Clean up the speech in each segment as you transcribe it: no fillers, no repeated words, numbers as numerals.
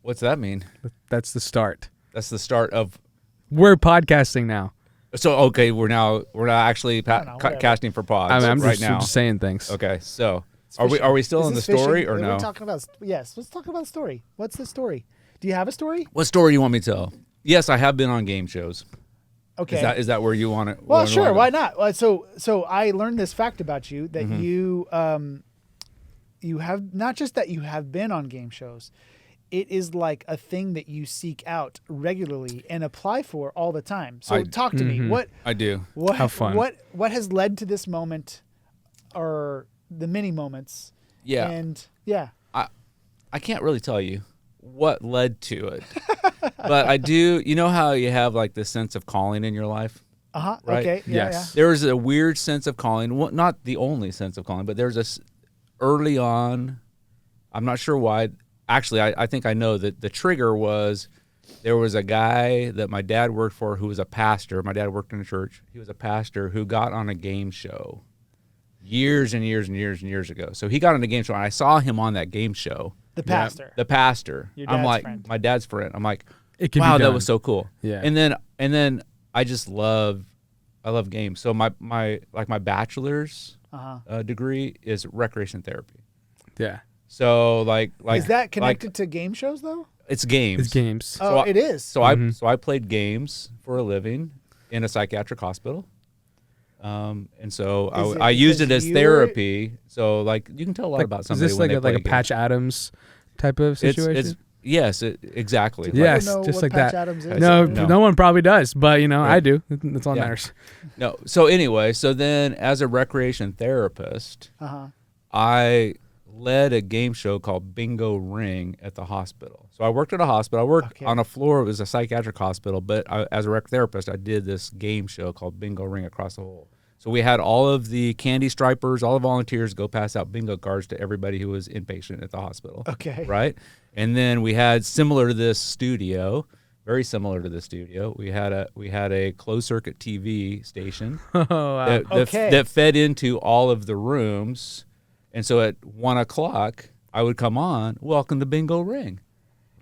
What's that mean? That's the start. That's the start of. We're podcasting now. So okay, we're not actually casting for pods I'm right just, now. just saying things. Okay, so are we still in the story or no? We're talking about yes. Let's talk about the story. What's the story? Do you have a story? What story do you want me to tell? Yes, I have been on game shows. Okay. Is that where you want it? Well, sure. Why not? So I learned this fact about you that you have not just that you have been on game shows. It is like a thing that you seek out regularly and apply for all the time. So talk to me. What I do. How fun. What has led to this moment, or the many moments? Yeah. And yeah. I can't really tell you what led to it, but I do. You know how you have like this sense of calling in your life? Right? Okay. Yeah, Yes. There was a weird sense of calling. Well, not the only sense of calling, but there's this early on. I'm not sure why. Actually, I think I know that the trigger was there was a guy that my dad worked for who was a pastor. My dad worked in a church. He was a pastor who got on a game show years and years and years and years ago. So he got on a game show, and I saw him on that game show. The pastor. The pastor. Your dad's I'm like, friend. my dad's friend. I'm like, It can wow, be that done. was so cool. Yeah. And then I just love games. So my bachelor's degree is recreation therapy. Yeah. So like Is that connected to game shows though? It's games. It's games. Oh, it is. So I played games for a living in a psychiatric hospital. And so I used it as therapy. So like you can tell a lot about somebody. Is this when like they a play Patch Adams type of situation? Yes, exactly. Yes, know just what like Patch that. Adams is. No one probably does, but I do. That's all that Yeah. matters. No. So anyway, so then as a recreation therapist, I led a game show called Bingo Ring at the hospital. So I worked at a hospital. I worked on a floor. It was a psychiatric hospital, but as a rec therapist, I did this game show called Bingo Ring across the whole. So we had all of the candy stripers, all the volunteers go pass out bingo cards to everybody who was inpatient at the hospital. Okay. Right? And then we had similar to this studio, very similar to this studio. We had a closed circuit TV station that fed into all of the rooms. And so at 1 o'clock, I would come on, welcome to Bingo Ring.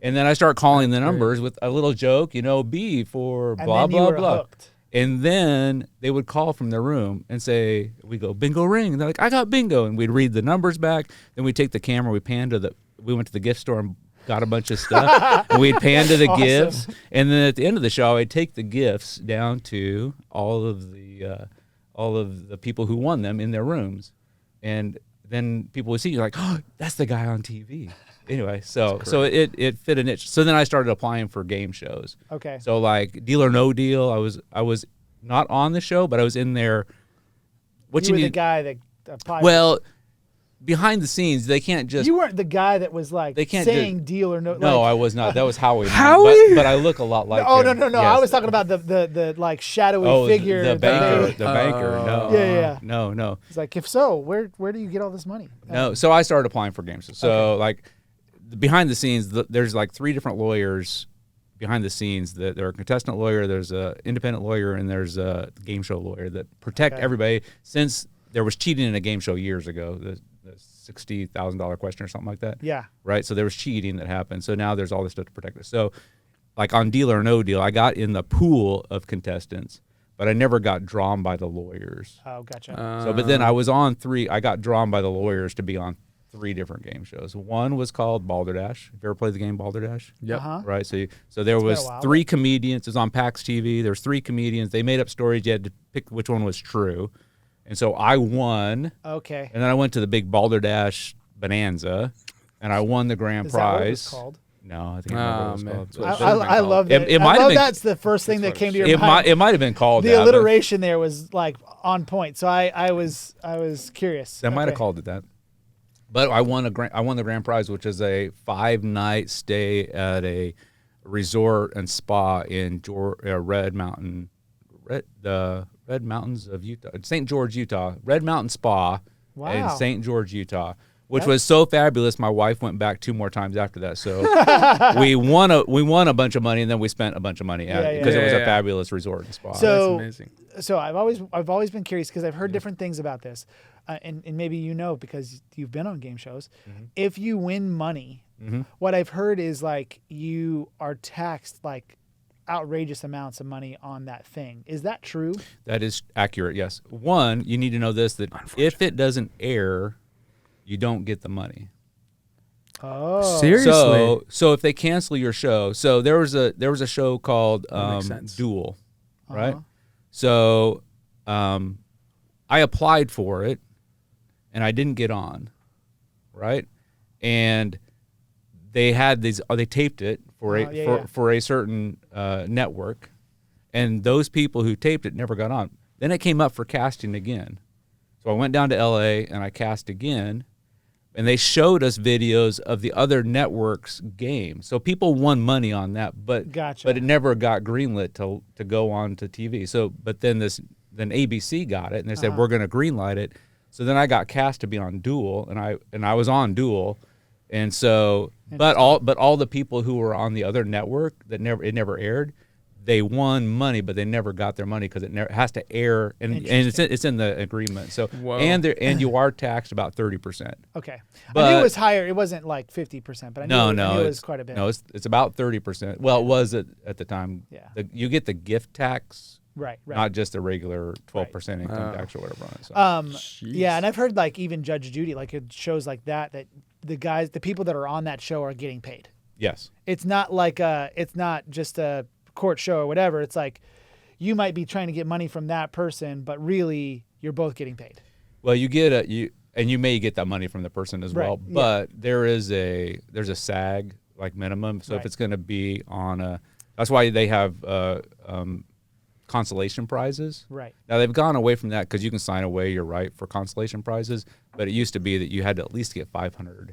And then I start calling the numbers with a little joke, B for blah, blah, blah. Hooked. And then they would call from their room and say, we go, Bingo Ring. And they're like, I got bingo. And we'd read the numbers back. Then we'd take the camera, we went to the gift store and got a bunch of stuff. And we'd pan to the gifts. And then at the end of the show, I'd take the gifts down to all of the people who won them in their rooms. And then people would see you like, oh, that's the guy on TV. Anyway, so it fit a niche. So then I started applying for game shows. Okay. So like Deal or No Deal, I was not on the show, but I was in there. You were the guy that applied. Well, behind the scenes, they can't just. You weren't the guy that was like saying Deal or No. No, I was not. That was Howie. Howie? But I look a lot like him. No. Yes. I was talking about the like shadowy figure. The banker. The banker. No. Yeah. No. It's like, if so, where do you get all this money? No. So I started applying for games. So like behind the scenes, there's like 3 different lawyers behind the scenes. There's a contestant lawyer, there's a independent lawyer, and there's a game show lawyer that protect everybody. Since there was cheating in a game show years ago, the $60,000 question or something like that. Yeah. Right. So there was cheating that happened. So now there's all this stuff to protect us. So like on Deal or No Deal, I got in the pool of contestants, but I never got drawn by the lawyers. Oh, gotcha. So, but then I was on 3. I got drawn by the lawyers to be on 3 different game shows. One was called Balderdash. Have you ever played the game Balderdash? Yep. Right. So there was 3 comedians. It was on PAX TV. There was 3 comedians. They made up stories. You had to pick which one was true. And so I won. Okay. And then I went to the big Balderdash Bonanza, and I won the grand Is that prize. what it was called? No, I think I remember what it was called. I love that. It might have been. That's the first thing that came to your mind. It might have been called the that. alliteration there was like on point. So I was curious. They might have called it that. But I won the grand prize, which is a 5-night stay at a resort and spa in Red Mountains of Utah, St. George, Utah. Red Mountain Spa in St. George, Utah, which was so fabulous. My wife went back 2 more times after that. So we won a bunch of money, and then we spent a bunch of money because it was a fabulous resort and spa. So that's amazing. So I've always been curious because I've heard different things about this. and maybe you know because you've been on game shows, Mm-hmm. if you win money, what I've heard is like you are taxed like outrageous amounts of money on that thing. Is that true? That is accurate, yes. One, you need to know this, that if it doesn't air, you don't get the money. Oh, Seriously? So if they cancel your show, so there was a show called makes sense. Duel, right? Uh-huh. So I applied for it, and I didn't get on, right? And they had these. They taped it for a certain network, and those people who taped it never got on. Then it came up for casting again, so I went down to L.A. and I cast again, and they showed us videos of the other networks' games. So people won money on that, but Gotcha. but it never got greenlit to go on to TV. So but then ABC got it, and they said we're going to greenlight it. So then I got cast to be on Duel, and I was on Duel, and so but all the people who were on the other network that never aired, they won money, but they never got their money because it has to air, and it's in the agreement. So Whoa. and you are taxed about 30%. Okay. But- I knew it was higher. It wasn't like 50%, but I knew, I knew it was quite a bit. No, it's about 30%. Well, it was at the time. Yeah. You get the gift tax, Right. not just the regular 12% income tax or whatever on it. So. Yeah, and I've heard like even Judge Judy, like it shows like that the people that are on that show are getting paid. Yes. It's not like it's not just a court show or whatever. It's like you might be trying to get money from that person, but really you're both getting paid. Well, you may get that money from the person as well, Right, but there's a SAG like minimum. So if Right. it's going to be on that's why they have consolation prizes. Right. Now they've gone away from that because you can sign away your right for consolation prizes, but it used to be that you had to at least get $500.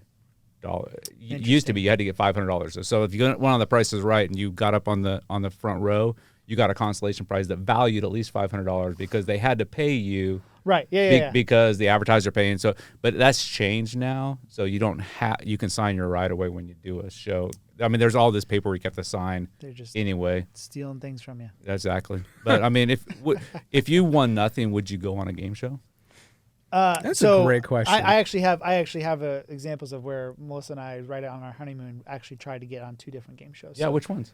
It used to be you had to get $500. So if you went on The Price is Right and you got up on the front row, you got a consolation prize that valued at least $500 because they had to pay you. Right. Yeah. Because the advertiser paying. So, but that's changed now. So you don't you can sign your right away when you do a show. I mean, there's all this paperwork you have to sign. They're just anyway. stealing things from you. Exactly. But I mean, if you won nothing, would you go on a game show? That's a great question. I actually have examples of where Melissa and I, right on our honeymoon, actually tried to get on 2 different game shows. Yeah, So, which ones?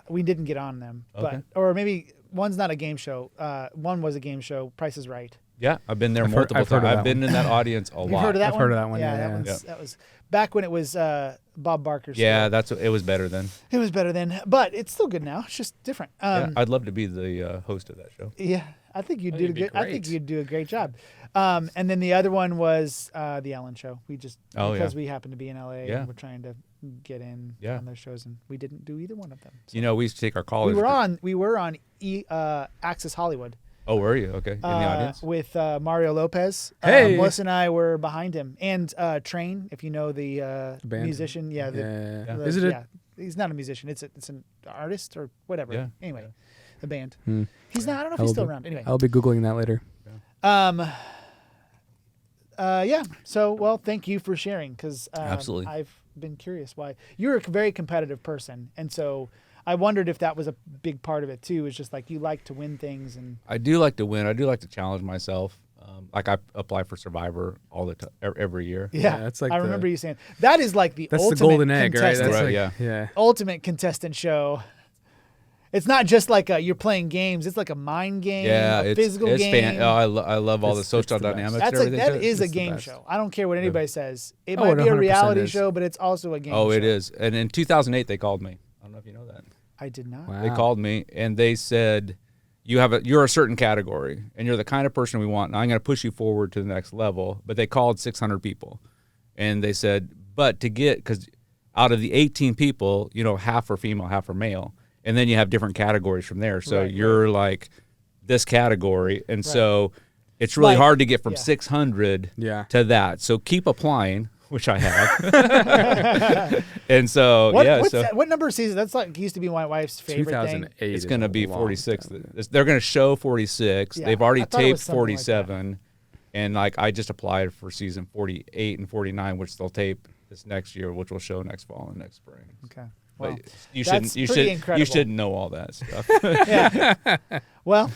we didn't get on them, Okay. or maybe one's not a game show. One was a game show. Price is Right. Yeah, I've been there I've heard multiple of times. that I've been in that audience a You've lot. heard of that I've one? heard of that one, Yeah, yeah. that was back when it was Bob Barker's. Yeah, show. it was better then. It was better then, but it's still good now. It's just different. Yeah, I'd love to be the host of that show. Yeah, I think you'd do you'd be good. I think great. you'd do a great job. And then the other one was the Ellen Show. We just because we happened to be in LA Yeah. and we're trying to get in on their shows, and we didn't do either one of them. So. We used to take our college. We were on Access Hollywood. Oh, were you? Okay, in the audience. With Mario Lopez. Hey. Melissa and I were behind him, and Train, if you know the band. musician. Yeah. Yeah. the- Is it yeah. He's not a musician. It's an artist or whatever. Yeah. Anyway, Yeah. the band. Hmm. He's not. I don't know if he's still around. Anyway. I'll be Googling that later. Yeah. So, well, thank you for sharing because Absolutely. I've been curious why you're a very competitive person, and so I wondered if that was a big part of it too. It's just like you like to win things, and I do like to win. I do like to challenge myself. Like I apply for Survivor all the time, every year. yeah, that's like I the- remember you saying that is like the That's ultimate the golden egg, right? contestant, That's Right, like, yeah. ultimate contestant show. It's not just like you're playing games. It's like a mind game, Yeah, a physical game. I love all the It's social the best. dynamics. That's and like everything. that is a It's the game best. show. I don't care what anybody says. It Oh, might it be a 100% reality is. show, but it's also a game. Oh, show. it is. And in 2008, they called me. I don't know if you know that. I did not. Wow. They called me and they said, you're a certain category and you're the kind of person we want. And I'm going to push you forward to the next level. But they called 600 people and they said, but because out of the 18 people, half are female, half are male. And then you have different categories from there. So Right, you're like this category. And so it's really Like- hard to get from yeah. 600 Yeah. to that. So keep applying, which I have. And so, What number of seasons? That's like used to be my wife's favorite thing. 2008. it's is going to a be long 46. time. They're going to show 46. Yeah, They've already I thought it was taped something like that. 47. And like I just applied for season 48 and 49, which they'll tape this next year, which will show next fall and next spring. Okay. But Well, you that's pretty you incredible. should know all that stuff. yeah. Well,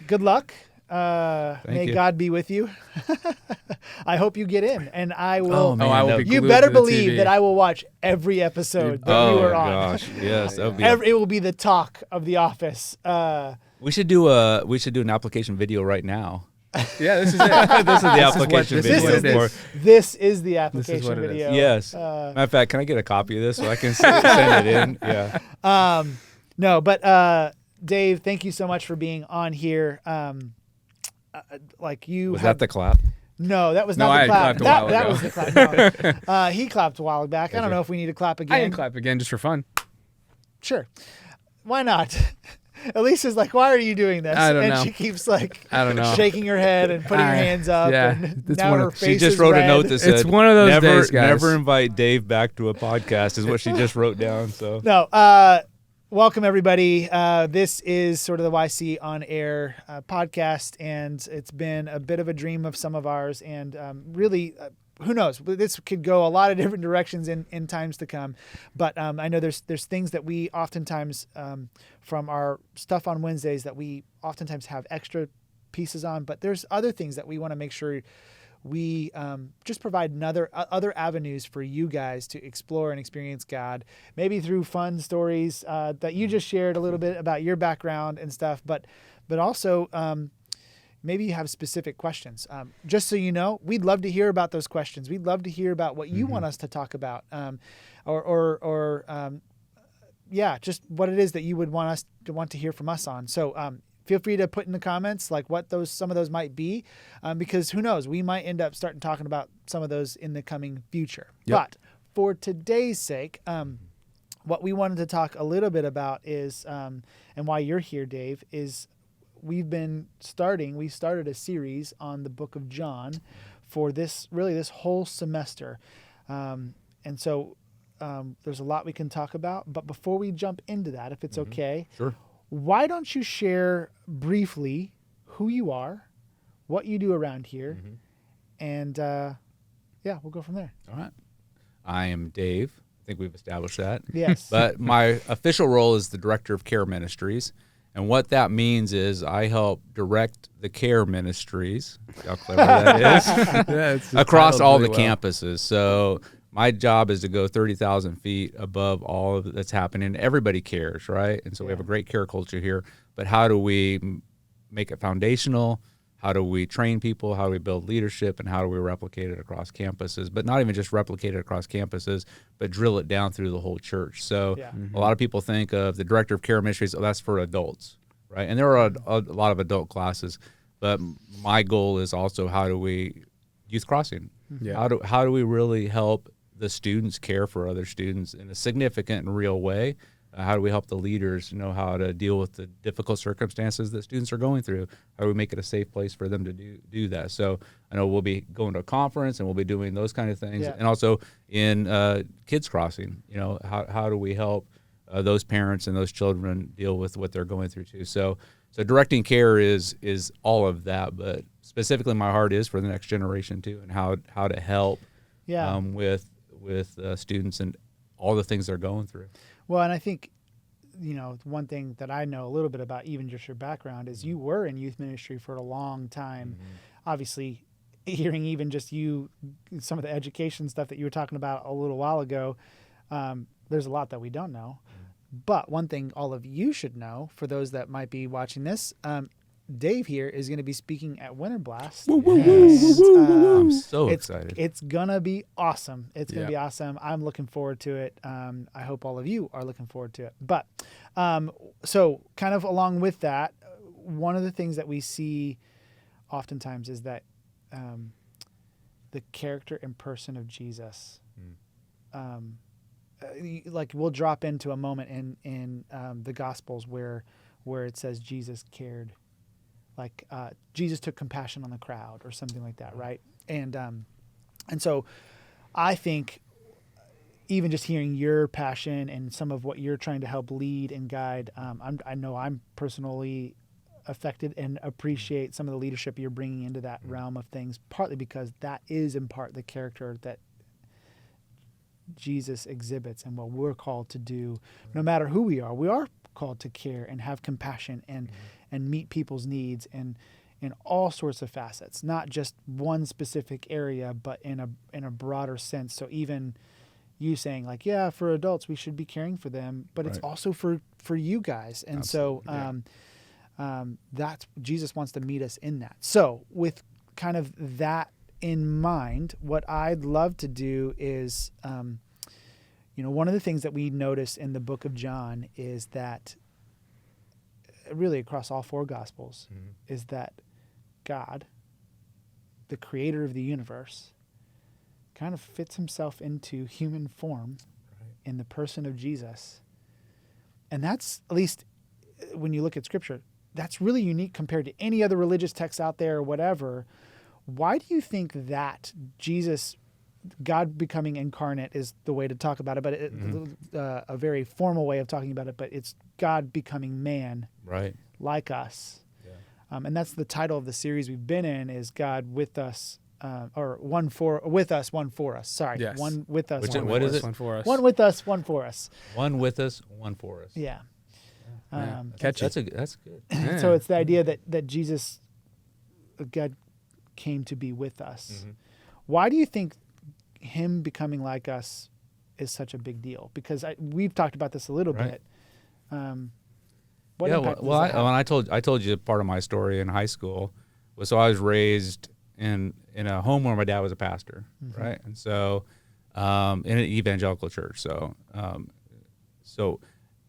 good luck. May you. God be with you. I hope you get in, and I will. Oh, man, I will be you glued better to the believe TV. that I will watch every episode that you are on. Gosh, yes, that would be. It will be the talk of The Office. We should do an application video right now. Yeah, this is it. This is the application video. This is the application what it is. video. Yes. Matter of fact, can I get a copy of this so I can send it in? Yeah. No, but Dave, thank you so much for being on here. Was that the clap? No, that was No, not the I clap. clapped a while That ago. was the clap. No. He clapped a while back. I don't know if we need to clap again. I can clap again just for fun. Sure. Why not? Elisa's like, why are you doing this? I don't know. And she keeps like I don't know. shaking her head and putting her hands up. yeah, And it's now one her of- face She just is wrote red. a note that said, It's one of those never, days, guys. never invite Dave back to a podcast is what she just wrote down. So No, welcome everybody. This is sort of the YC on air podcast, and it's been a bit of a dream of some of ours, and really, who knows? This could go a lot of different directions in times to come. But I know there's things that we oftentimes from our stuff on Wednesdays that we oftentimes have extra pieces on, but there's other things that we want to make sure we just provide other avenues for you guys to explore and experience God, maybe through fun stories that you just shared a little bit about your background and stuff, but also maybe you have specific questions. Just so you know, we'd love to hear about those questions. We'd love to hear about what you want us to talk about, just what it is that you would want to hear from us on. So feel free to put in the comments like what some of those might be, because who knows, we might end up starting talking about some of those in the coming future. Yep. But for today's sake, what we wanted to talk a little bit about is, and why you're here, Dave, is we started a series on the book of John for this whole semester. And so there's a lot we can talk about, but before we jump into that, if it's okay, sure. Why don't you share briefly who you are, what you do around here, and we'll go from there. All right. I am Dave. I think we've established that. Yes. But my official role is the Director of Care Ministries. And what that means is I help direct the care ministries, how clever that is, across all the campuses. So my job is to go 30,000 feet above all of that's happening. Everybody cares, right? And so we have a great care culture here. But how do we make it foundational? How do we train people? How do we build leadership? And how do we replicate it across campuses? But not even just replicate it across campuses, but drill it down through the whole church. So a lot of people think of the Director of Care Ministries, that's for adults, right? And there are a lot of adult classes. But my goal is also how do we, YouthCrossing, how do we really help the students care for other students in a significant and real way? How do we help the leaders know how to deal with the difficult circumstances that students are going through? How do we make it a safe place for them to do that? So I know we'll be going to a conference and we'll be doing those kind of things. And also in Kids Crossing, how do we help those parents and those children deal with what they're going through too? So directing care is all of that, but specifically my heart is for the next generation too, and how to help with students and all the things they're going through. Well, and I think, one thing that I know a little bit about even just your background is you were in youth ministry for a long time. Obviously, hearing even just some of the education stuff that you were talking about a little while ago, there's a lot that we don't know. But one thing all of you should know, for those that might be watching this, Dave here is going to be speaking at Winter Blast. I'm so excited. It's going to be awesome. It's going to be awesome. I'm looking forward to it. I hope all of you are looking forward to it. But so kind of along with that, one of the things that we see oftentimes is that the character and person of Jesus, like we'll drop into a moment in the Gospels where it says Jesus cared. Like Jesus took compassion on the crowd or something like that, right? And so I think even just hearing your passion and some of what you're trying to help lead and guide, I know I'm personally affected and appreciate some of the leadership you're bringing into that realm of things, partly because that is in part the character that Jesus exhibits and what we're called to do. No matter who we are called to care and have compassion and meet people's needs and in all sorts of facets, not just one specific area, but in a broader sense. So even you saying like, yeah, for adults, we should be caring for them, but it's Right. also for you guys. And Absolutely, so that's Jesus wants to meet us in that. So with kind of that in mind, what I'd love to do is, one of the things that we notice in the book of John is that really across all four Gospels is that God, the creator of the universe, kind of fits himself into human form in the person of Jesus. And that's, at least when you look at Scripture, that's really unique compared to any other religious text out there or whatever. Why do you think that Jesus, God becoming incarnate is the way to talk about it, but a very formal way of talking about it, but it's God becoming man Right. like us. Yeah. And that's the title of the series we've been in, is God with us, or one for with us, one for us. Sorry, Yes. one with us. Which- one what for is us. it? One for us. One with us, one for us. One with us, one for us. Yeah. Yeah. Um, Catchy. That's good. Yeah. So it's the idea that Jesus, God, came to be with us. Mm-hmm. Why do you think him becoming like us is such a big deal? Because we've talked about this a little Right. bit. What Yeah, impact well, does that when have? I told you part of my story in high school was, so I was raised in a home where my dad was a pastor, right? And so in an evangelical church. So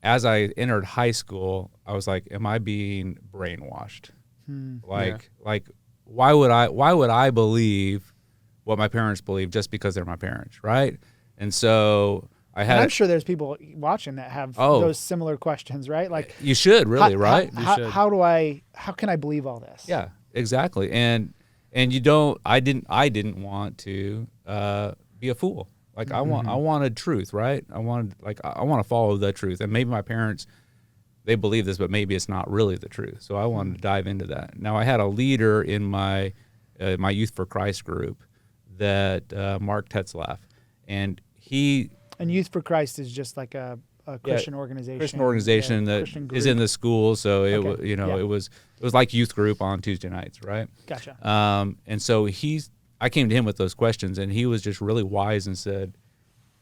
as I entered high school, I was like, am I being brainwashed? Like why would I believe what my parents believe just because they're my parents, right? And so I And had I'm sure there's people watching that have Oh. those similar questions, right? Like, you should really, right? How can I believe all this? Yeah, exactly. And you don't. I didn't want to be a fool. Like I wanted truth, right? I want to follow the truth. And maybe my parents, they believe this, but maybe it's not really the truth. So I wanted to dive into that. Now I had a leader in my my Youth for Christ group, that Mark Tetzlaff, and he. And Youth for Christ is just like a Christian organization. Christian organization that Christian is in group. the school, so it Okay. Yeah. it was like youth group on Tuesday nights, right? Gotcha. And so I came to him with those questions, and he was just really wise and said,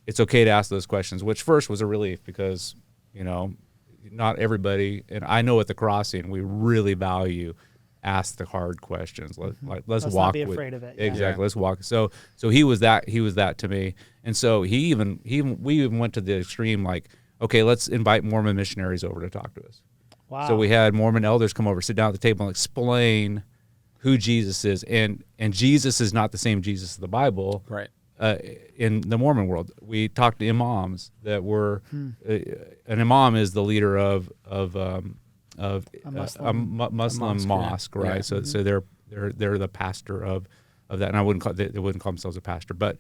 it's okay to ask those questions, which first was a relief because, not everybody, and I know at the Crossing, we really value ask the hard questions. Let's walk not be with, afraid of it. Yeah. Exactly. Let's walk. So he was that to me. And so we even went to the extreme, like, okay, let's invite Mormon missionaries over to talk to us. Wow. So we had Mormon elders come over, sit down at the table, and explain who Jesus is, and Jesus is not the same Jesus of the Bible. Right. In the Mormon world, we talked to imams that were an imam is the leader of a Muslim mosque, mosque, yeah. right? Yeah. So they're the pastor of that, and they wouldn't call themselves a pastor, but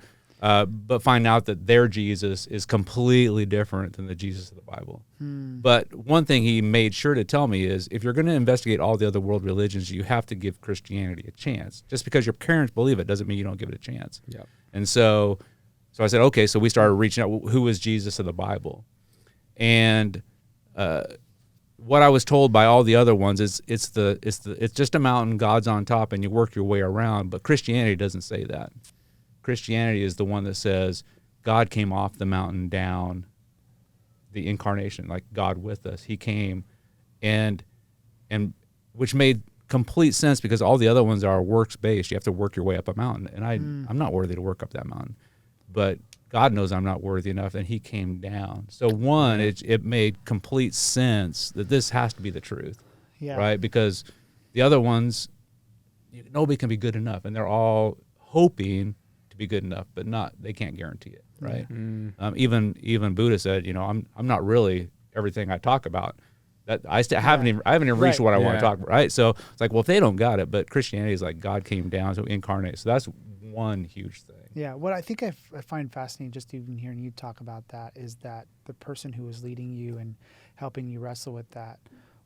find out that their Jesus is completely different than the Jesus of the Bible. But one thing he made sure to tell me is, if you're going to investigate all the other world religions, you have to give Christianity a chance. Just because your parents believe it doesn't mean you don't give it a chance. Yep. And so I said, okay. So we started reaching out. Who is Jesus of the Bible? And what I was told by all the other ones is it's just a mountain, God's on top, and you work your way around. But Christianity doesn't say that. Christianity is the one that says God came off the mountain down, the incarnation, like God with us. He came, and which made complete sense, because all the other ones are works based. You have to work your way up a mountain, and I'm not worthy to work up that mountain, but God knows I'm not worthy enough, and he came down. So it made complete sense that this has to be the truth, Yeah. right? Because the other ones, nobody can be good enough, and they're all hoping to be good enough, but they can't guarantee it, right? Even Buddha said, I'm not really everything I talk about. That I haven't even reached what I want to talk about, right? So it's like, well, if they don't got it, but Christianity is like God came down, so incarnate. So that's one huge thing. Yeah, what I think I find fascinating, just even hearing you talk about that, is that the person who was leading you and helping you wrestle with that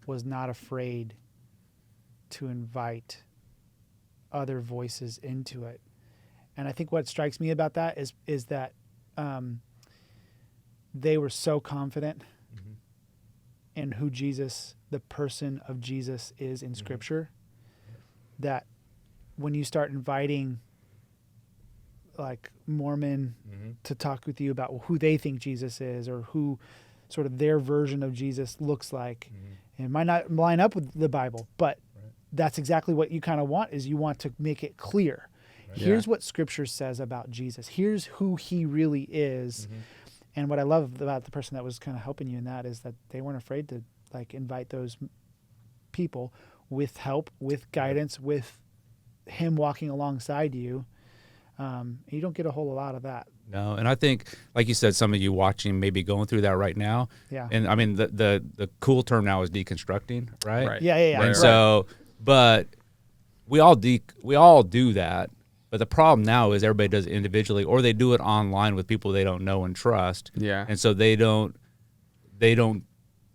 was not afraid to invite other voices into it. And I think what strikes me about that is that they were so confident in who Jesus, the person of Jesus, is in Scripture, that when you start inviting like Mormon to talk with you about who they think Jesus is or who sort of their version of Jesus looks like, it might not line up with the Bible, but that's exactly what you kind of want, is you want to make it clear. Here's what Scripture says about Jesus. Here's who he really is. And what I love about the person that was kind of helping you in that is that they weren't afraid to like invite those people with help, with guidance, with him walking alongside you. You don't get a whole lot of that. No, and I think, like you said, some of you watching may be going through that right now. Yeah. And I mean, the cool term now is deconstructing, right? Right. Yeah. And so, but we all do that. But the problem now is everybody does it individually, or they do it online with people they don't know and trust. Yeah. And so they don't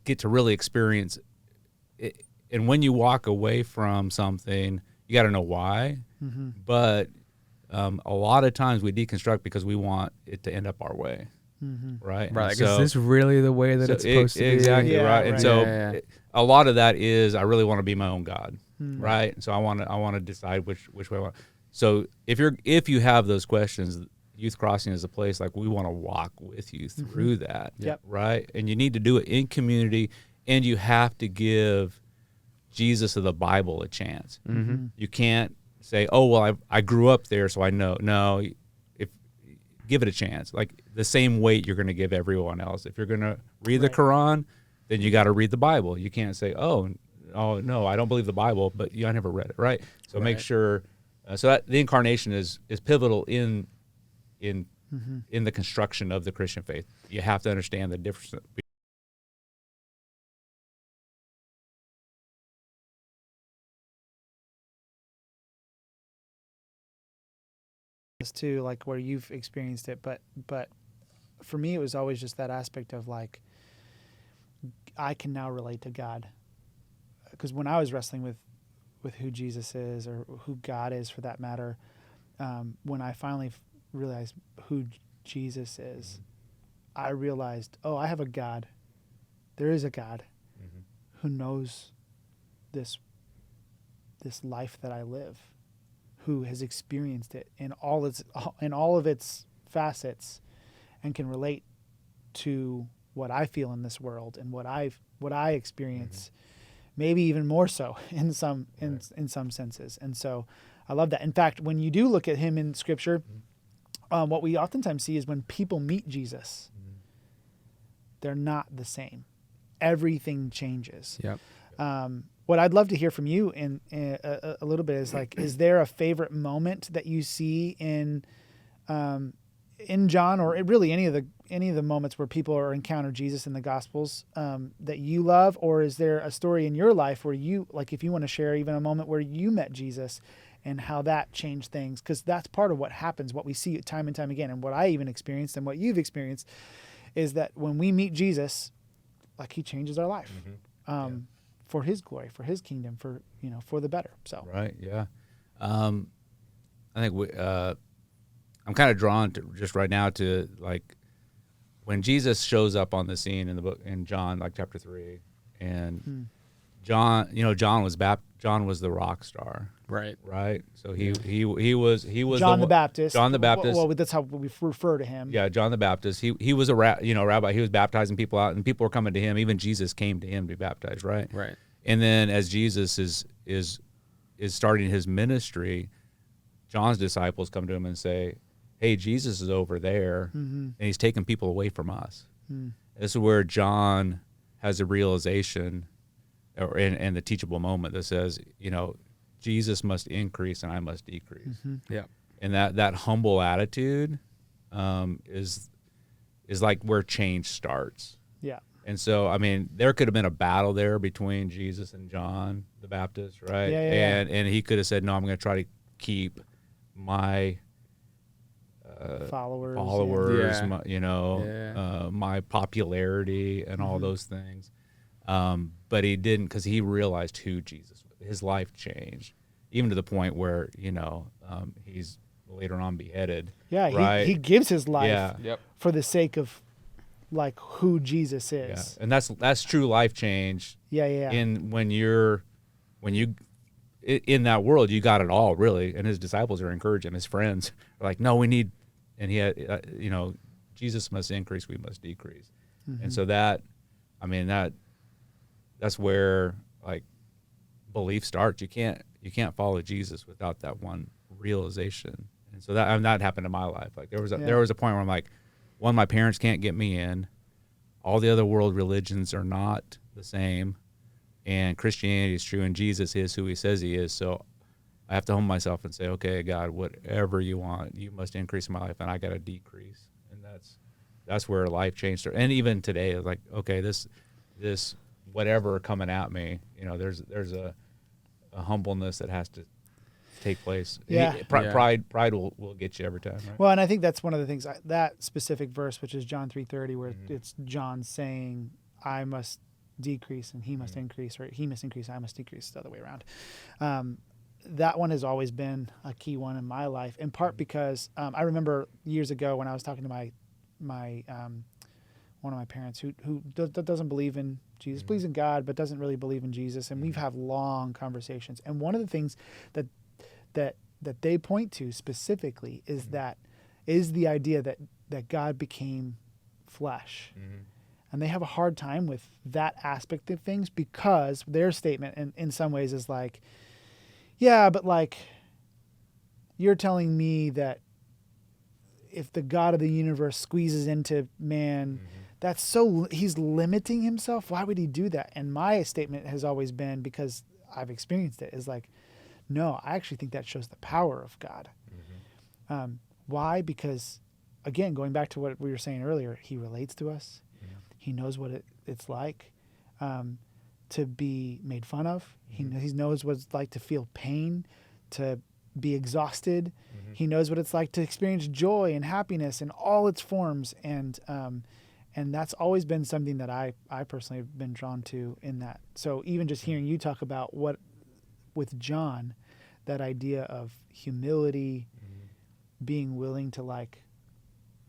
get to really experience it. And when you walk away from something, you got to know why. But a lot of times we deconstruct because we want it to end up our way, right? Right. And Like, is this really the way that it's supposed to be? Exactly, Yeah, right. And right. so a lot of that is I really want to be my own God, right? So I want to decide which way I want. So if you have those questions, Youth Crossing is a place like we want to walk with you through that, right? And you need to do it in community, and you have to give Jesus of the Bible a chance. You can't say, "Oh, well, I grew up there, so I know." No, give it a chance. Like the same weight you're going to give everyone else. If you're going to read the Quran, then you got to read the Bible. You can't say, "Oh, no, I don't believe the Bible," but I never read it, right? So make sure. So that the incarnation is pivotal in the construction of the Christian faith. You have to understand the difference. Too, like where you've experienced it, but for me it was always just that aspect of like I can now relate to God, because when I was wrestling with who Jesus is, or who God is for that matter, when I finally realized who Jesus is, I realized, oh, I have a God. There is a God who knows this life that I live, who has experienced it in all of its facets, and can relate to what I feel in this world and what I experience, maybe even more so in some senses. And so I love that. In fact, when you do look at him in Scripture, what we oftentimes see is when people meet Jesus, they're not the same. Everything changes. Yep. What I'd love to hear from you in a little bit is like, is there a favorite moment that you see in John, or really any of the moments where people encounter Jesus in the Gospels that you love, or is there a story in your life where you, like, if you want to share even a moment where you met Jesus and how that changed things? Because that's part of what happens, what we see time and time again, and what I even experienced and what you've experienced is that when we meet Jesus, like, he changes our life. For his glory, for his kingdom, for the better. So right, yeah. I think I'm kind of drawn to just right now to like when Jesus shows up on the scene in the book in John, like chapter 3, and John was the rock star, right. So he was John the Baptist. John the Baptist. Well, that's how we refer to him. Yeah, John the Baptist. He was a rabbi. He was baptizing people out, and people were coming to him. Even Jesus came to him to be baptized, right? Right. And then as Jesus is starting his ministry, John's disciples come to him and say, "Hey, Jesus is over there, and he's taking people away from us." This is where John has a realization, and the teachable moment that says, Jesus must increase and I must decrease. Yeah. And that humble attitude is like where change starts. Yeah. And so, I mean, there could have been a battle there between Jesus and John the Baptist, right? Yeah. And he could have said, "No, I'm going to try to keep my followers, my popularity and all those things." But he didn't, because he realized who Jesus was. His life changed, even to the point where he's later on beheaded. Yeah, right? he gives his life Yep. for the sake of like who Jesus is. Yeah. And that's true life change. Yeah. In when you in that world, you got it all, really. And his disciples are encouraging. His friends are like, no, we need, and he had, Jesus must increase, we must decrease. Mm-hmm. And so that's where like belief starts. You can't follow Jesus without that one realization. And so that happened in my life. Like there was a point where I'm like, one, my parents can't get me in. All the other world religions are not the same. And Christianity is true, and Jesus is who he says he is. So I have to humble myself and say, okay, God, whatever you want, you must increase in my life, and I got to decrease. And that's where life changed. And even today, like, okay, this whatever coming at me, there's a humbleness that has to take place. Yeah. Pride will get you every time, right? Well, and I think that's one of the things, that specific verse, which is John 3:30, where it's John saying, I must decrease and he must increase, or he must increase, I must decrease, the other way around. That one has always been a key one in my life, in part because I remember years ago when I was talking to my one of my parents who doesn't believe in Jesus, believes in God, but doesn't really believe in Jesus. And we've had long conversations. And one of the things that they point to specifically is the idea that God became flesh. Mm-hmm. And they have a hard time with that aspect of things, because their statement in some ways is like, yeah, but like, you're telling me that if the God of the universe squeezes into man, he's limiting himself. Why would he do that? And my statement has always been, because I've experienced it, is like, no, I actually think that shows the power of God. Mm-hmm. Why? Because, again, going back to what we were saying earlier, he relates to us. He knows what it's like to be made fun of. He knows what it's like to feel pain, to be exhausted. Mm-hmm. He knows what it's like to experience joy and happiness in all its forms. And that's always been something that I personally have been drawn to in that. So even just hearing you talk about with John, that idea of humility, being willing to like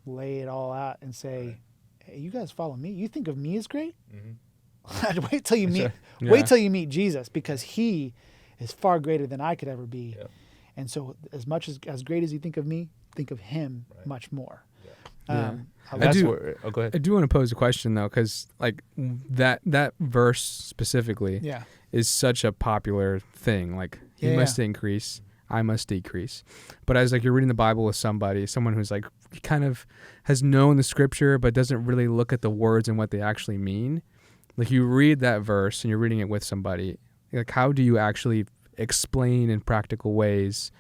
lay it all out and say, right, hey, you guys follow me. You think of me as great? Mm-hmm. Wait till you meet Jesus, because he is far greater than I could ever be. Yep. And so as much as great as you think of me, think of him much more. Yeah. Go ahead. I do want to pose a question though, because like that verse specifically is such a popular thing. Like he must increase, I must decrease. But as like you're reading the Bible with someone who's like kind of has known the scripture but doesn't really look at the words and what they actually mean. Like you read that verse and you're reading it with somebody. Like how do you actually explain in practical ways,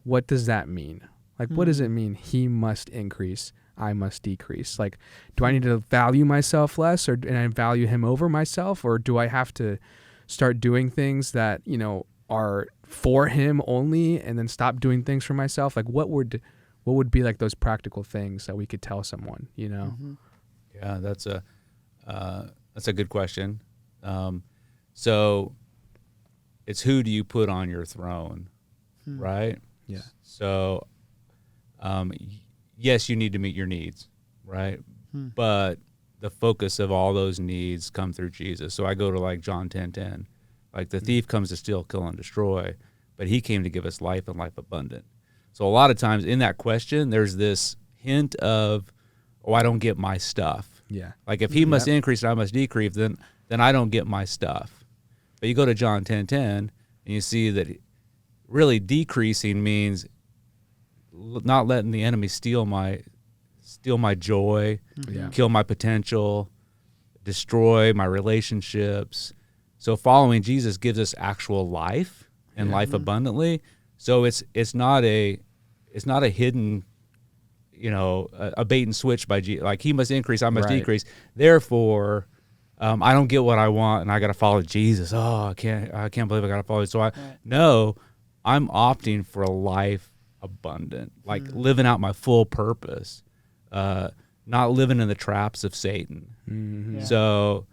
what does that mean? Like what does it mean? He must increase, I must decrease. Like, do I need to value myself less, and I value him over myself, or do I have to start doing things that, are for him only, and then stop doing things for myself? Like, what would be like those practical things that we could tell someone? Mm-hmm. Yeah, that's a good question. So, it's who do you put on your throne, right? Yeah. So, yes, you need to meet your needs, right? But the focus of all those needs come through Jesus. So I go to like John 10:10, like the thief comes to steal, kill, and destroy, but he came to give us life and life abundant. So a lot of times in that question, there's this hint of, I don't get my stuff. Yeah. Like if he must increase and I must decrease, then I don't get my stuff. But you go to John 10:10 and you see that really decreasing means not letting the enemy steal my joy, kill my potential, destroy my relationships. So following Jesus gives us actual life and life abundantly. So it's not a hidden, a bait and switch by Jesus. Like he must increase, I must decrease. Therefore, I don't get what I want, and I got to follow Jesus. Oh, I can't believe I got to follow. So I'm opting for a life abundant, like living out my full purpose, not living in the traps of Satan. Mm-hmm. Yeah. So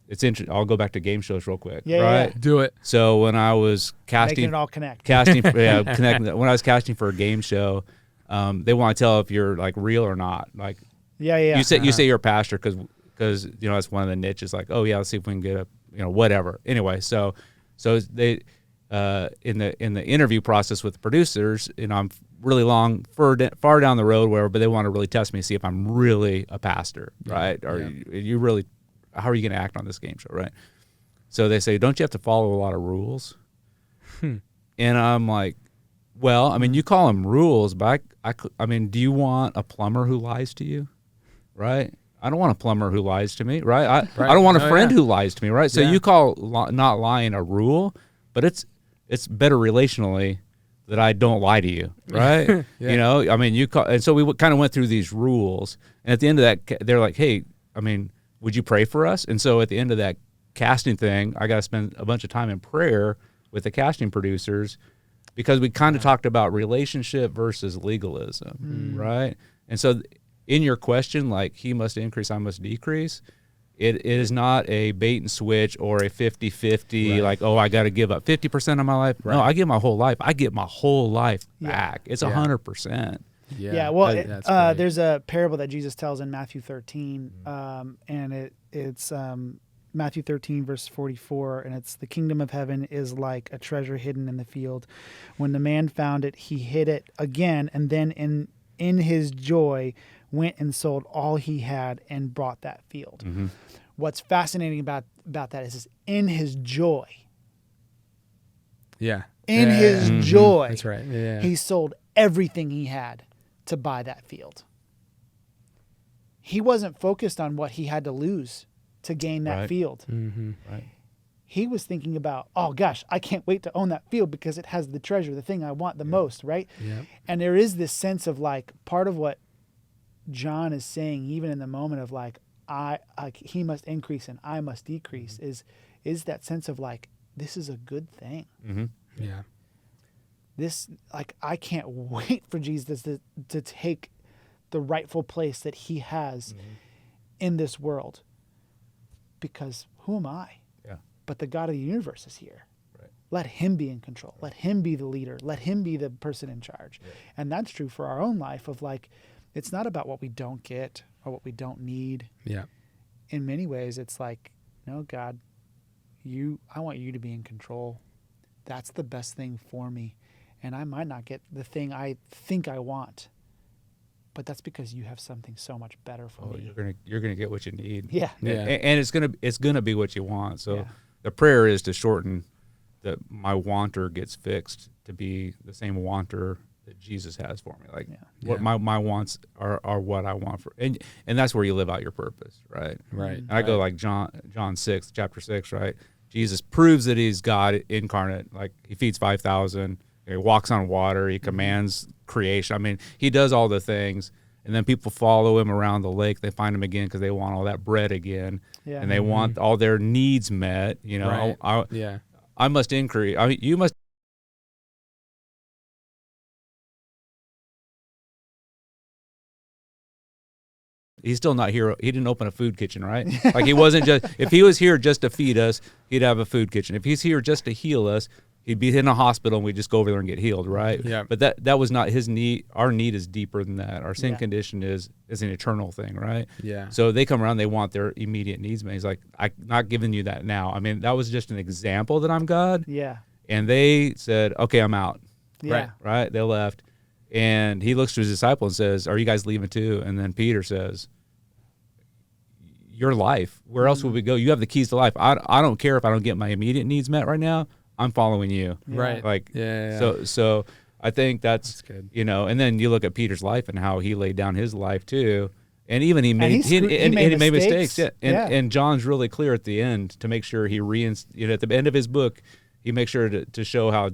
it's interesting. I'll go back to game shows real quick. Right? Do it. So when I was casting, making it all connect. Connecting. When I was casting for a game show, they want to tell if you're like real or not. Like, You say you're a pastor because that's one of the niches. Like, let's see if we can get a whatever. Anyway, so they. in the interview process with the producers, I'm really far down the road but they want to really test me to see if I'm really a pastor, right? Or you really, how are you going to act on this game show, right? So they say, don't you have to follow a lot of rules? And I'm like, well, I mean, you call them rules, but I mean, do you want a plumber who lies to you, right? I don't want a plumber who lies to me, right? I don't want a friend who lies to me, right? So you call not lying a rule, but it's better relationally that I don't lie to you, right? You know, I mean, and so we kind of went through these rules, and at the end of that, they're like, hey, I mean, would you pray for us? And so at the end of that casting thing, I got to spend a bunch of time in prayer with the casting producers, because we kind of talked about relationship versus legalism, right? And so in your question, like, he must increase, I must decrease, it is not a bait and switch or a 50-50, like, oh, I got to give up 50% of my life. No, I give my whole life. I get my whole life back. It's 100%. Well, there's a parable that Jesus tells in Matthew 13, and it's Matthew 13, verse 44, and it's, the kingdom of heaven is like a treasure hidden in the field. When the man found it, he hid it again, and then in his joy went and sold all he had and bought that field. What's fascinating about that is in his joy. Yeah. In his joy. That's right. Yeah. He sold everything he had to buy that field. He wasn't focused on what he had to lose to gain that field. Right. He was thinking about, oh gosh, I can't wait to own that field because it has the treasure, the thing I want the most, right? And there is this sense of, like, part of what John is saying, even in the moment of, like, he must increase and I must decrease, is that sense of, like, this is a good thing. Yeah. This, like, I can't wait for Jesus to take the rightful place that he has in this world, because who am I? But the God of the universe is here. Let him be in control. Let him be the leader. Let him be the person in charge. And that's true for our own life of, like, it's not about what we don't get or what we don't need. In many ways, it's like, no, God, I want you to be in control. That's the best thing for me. And I might not get the thing I think I want, but that's because you have something so much better for me. You're gonna get what you need. And it's gonna be what you want. So the prayer is to shorten that my wanter gets fixed to be the same wanter that Jesus has for me. Like, what my wants are what I want for, and that's where you live out your purpose, right? And I go like John 6, chapter 6, right? Jesus proves that he's God incarnate. Like, he feeds 5,000. He walks on water. He commands creation. I mean, he does all the things. And then people follow him around the lake. They find him again because they want all that bread again. And they want all their needs met. You know, I must increase. I mean, you must. He's still not here. He didn't open a food kitchen, right? Like, he wasn't just, if he was here just to feed us, he'd have a food kitchen. If he's here just to heal us, he'd be in a hospital and we'd just go over there and get healed, right? But that was not his need. Our need is deeper than that. Our sin condition is an eternal thing, right? So they come around, they want their immediate needs met. He's like, I'm not giving you that now. I mean, that was just an example that I'm God. And they said, okay, I'm out. Right? They left. And he looks to his disciple and says, are you guys leaving too? And then Peter says, your life, where else would we go? You have the keys to life. I don't care if I don't get my immediate needs met right now. I'm following you. Like, so I think that's good. You know, and then you look at Peter's life and how he laid down his life too. And even he made mistakes. And John's really clear at the end to make sure he at the end of his book, he makes sure to show how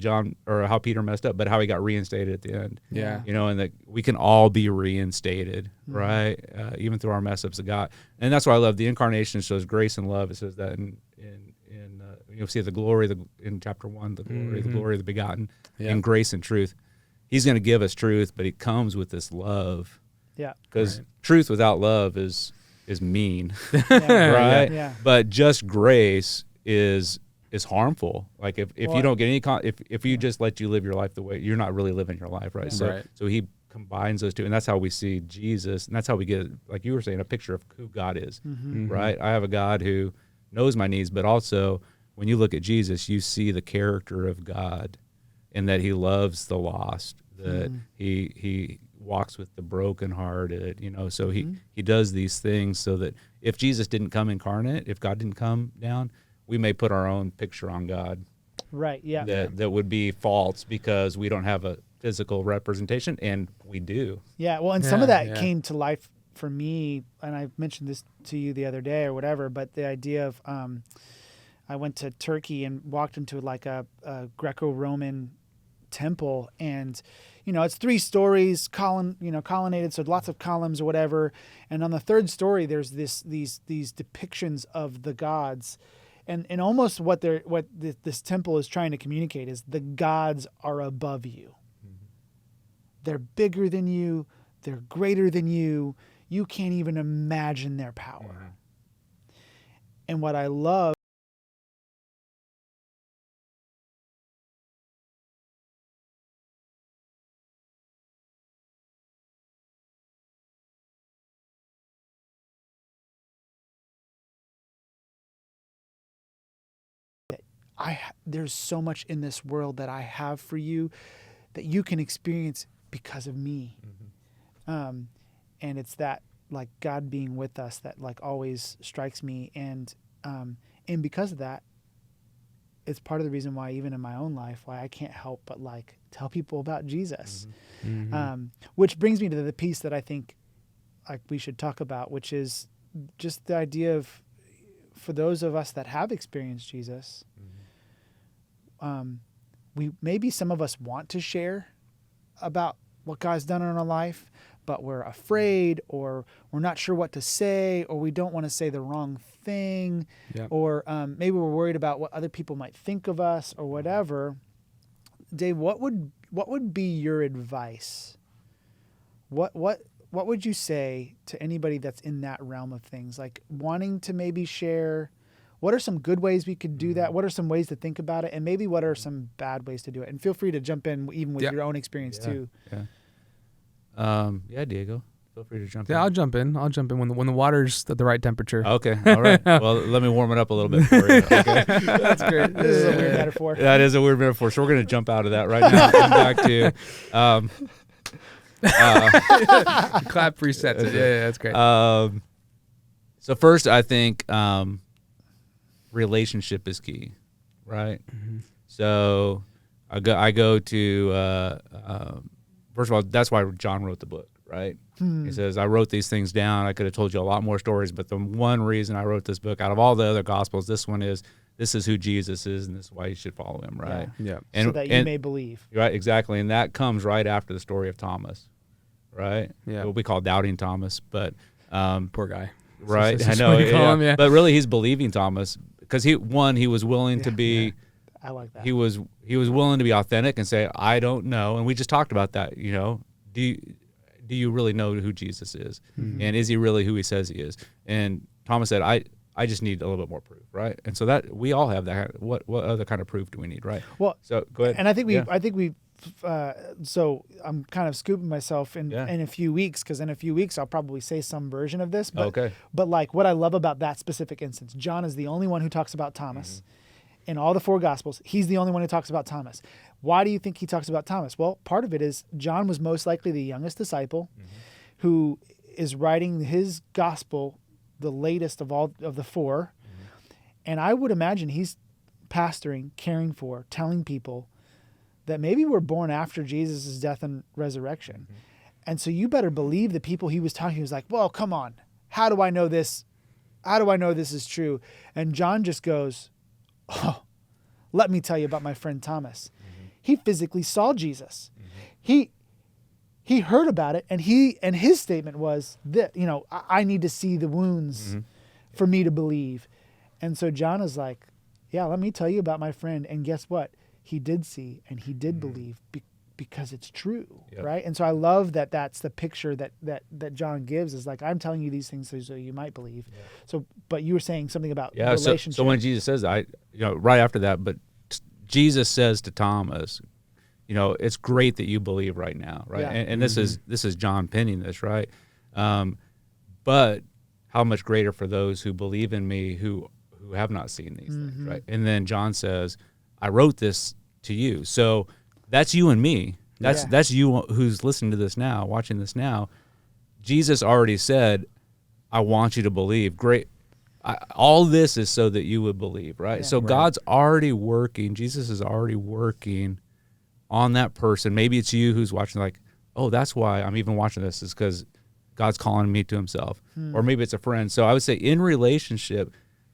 how Peter messed up, but how he got reinstated at the end. You know, and that we can all be reinstated, right? Even through our mess ups of God. And that's why I love the incarnation shows grace and love. It says that in you'll see the glory in chapter 1, the glory of the begotten, and grace and truth. He's going to give us truth, but it comes with this love. Because truth without love is mean, right? But just grace is harmful. Like, if you don't get any if you just let you live your life the way, you're not really living your life, right? So he combines those two, and that's how we see Jesus, and that's how we get, like you were saying, a picture of who God is, right? I have a God who knows my needs, but also when you look at Jesus, you see the character of God, and that he loves the lost, that he walks with the brokenhearted, so he does these things so that if Jesus didn't come incarnate, if God didn't come down, we may put our own picture on God. Right, yeah. That would be false because we don't have a physical representation, and we do. Yeah, well, and some of that came to life for me, and I mentioned this to you the other day or whatever, but the idea of I went to Turkey and walked into like a Greco-Roman temple, and it's 3 stories, colonnaded, so lots of columns or whatever, and on the 3rd story there's these depictions of the gods. And almost what this temple is trying to communicate is the gods are above you. Mm-hmm. They're bigger than you. They're greater than you. You can't even imagine their power. Mm-hmm. And what I love there's so much in this world that I have for you that you can experience because of me. Mm-hmm. And it's that like God being with us that like always strikes me. And because of that, it's part of the reason why even in my own life, why I can't help but like tell people about Jesus. Mm-hmm. Which brings me to the piece that I think like we should talk about, which is just the idea of, for those of us that have experienced Jesus, maybe some of us want to share about what God's done in our life, but we're afraid, or we're not sure what to say, or we don't want to say the wrong thing, or maybe we're worried about what other people might think of us or whatever. Dave, what would be your advice? What would you say to anybody that's in that realm of things, like wanting to maybe share? What are some good ways we could do that? What are some ways to think about it? And maybe what are some bad ways to do it? And feel free to jump in even with your own experience too. Yeah. Diego, feel free to jump in. Yeah, I'll jump in when the water's at the right temperature. Okay, all right. Well, let me warm it up a little bit for you. Okay? That's great. This is a weird metaphor. That is a weird metaphor. So we're going to jump out of that right now and back to... clap resets it. Yeah, that's great. So first, I think relationship is key, right? Mm-hmm. So I go to first of all, that's why John wrote the book, right? He says, I wrote these things down. I could have told you a lot more stories, but the one reason I wrote this book out of all the other gospels, this is who Jesus is, and this is why you should follow him, right? Yeah. So that you may believe. Right, exactly. And that comes right after the story of Thomas, right? Yeah. What we call doubting Thomas, but poor guy. Right. I know. Yeah. But really he's believing Thomas because he was willing to be I like that. He was willing to be authentic and say, I don't know. And we just talked about that, do you really know who Jesus is? Mm-hmm. And is he really who he says he is? And Thomas said, I just need a little bit more proof, right? And so that we all have that. What other kind of proof do we need, right? Well, so go ahead. And I think we so I'm kind of scooping myself in a few weeks, because in a few weeks I'll probably say some version of this. But, but like what I love about that specific instance, John is the only one who talks about Thomas. Mm-hmm. In all the 4 Gospels, he's the only one who talks about Thomas. Why do you think he talks about Thomas? Well, part of it is John was most likely the youngest disciple who is writing his gospel, the latest of all of the 4. Mm-hmm. And I would imagine he's pastoring, caring for, telling people that maybe were born after Jesus' death and resurrection. Mm-hmm. And so you better believe the people he was talking to. He was like, well, come on. How do I know this? How do I know this is true? And John just goes, oh, let me tell you about my friend Thomas. Mm-hmm. He physically saw Jesus. Mm-hmm. He heard about it, and his statement was that, I need to see the wounds for me to believe. And so John is like, yeah, let me tell you about my friend. And guess what? He did see and he did believe because it's true, right? And so I love that that's the picture that John gives, is like, I'm telling you these things so you might believe. Yeah. So, but you were saying something about relationship. So when Jesus says, right after that, but Jesus says to Thomas, it's great that you believe right now, right? Yeah. And this is John penning this, right? But how much greater for those who believe in me, who who have not seen these things, right? And then John says, I wrote this to you. So that's you and me. That's you who's listening to this now, watching this now. Jesus already said, I want you to believe. Great. All this is so that you would believe, right? So God's already working. Jesus is already working on that person. Maybe it's you who's watching like, oh, that's why I'm even watching this, is because God's calling me to himself. Or maybe it's a friend. So I would say in relationship,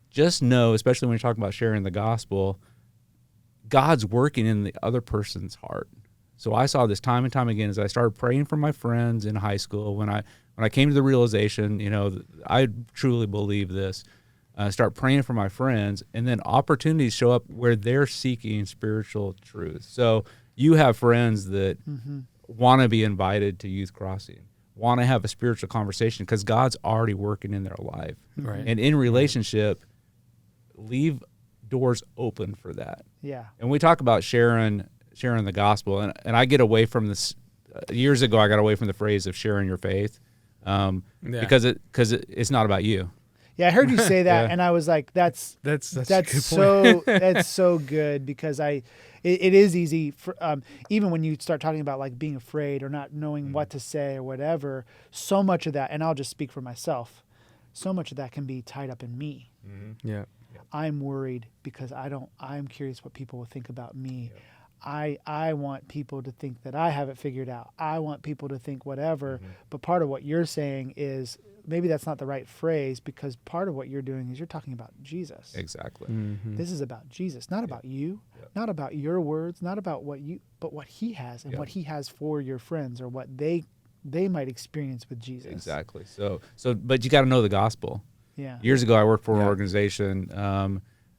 just know, especially when you're talking about sharing the gospel, God's working in the other person's heart. So I saw this time and time again as I started praying for my friends in high school. When I came to the realization, I truly believe this. Start praying for my friends, and then opportunities show up where they're seeking spiritual truth. So you have friends that want to be invited to YouthCrossing, want to have a spiritual conversation because God's already working in their life. Right. And in relationship, leave doors open for that. Yeah. And we talk about sharing the gospel, and I get away from this. Years ago, I got away from the phrase of sharing your faith, because it's not about you. Yeah, I heard you say that, and I was like, "That's a good so that's so good," because it is easy for even when you start talking about like being afraid or not knowing what to say or whatever. So much of that, and I'll just speak for myself. So much of that can be tied up in me. Yeah, I'm worried because I'm curious what people will think about me. I want people to think that I have it figured out. I want people to think whatever. But part of what you're saying is maybe that's not the right phrase, because part of what you're doing is you're talking about Jesus. Exactly. This is about Jesus, not about you, not about your words, not about but what he has and what he has for your friends, or what they might experience with Jesus. Exactly. So but you got to know the gospel. Yeah. Years ago, I worked for an organization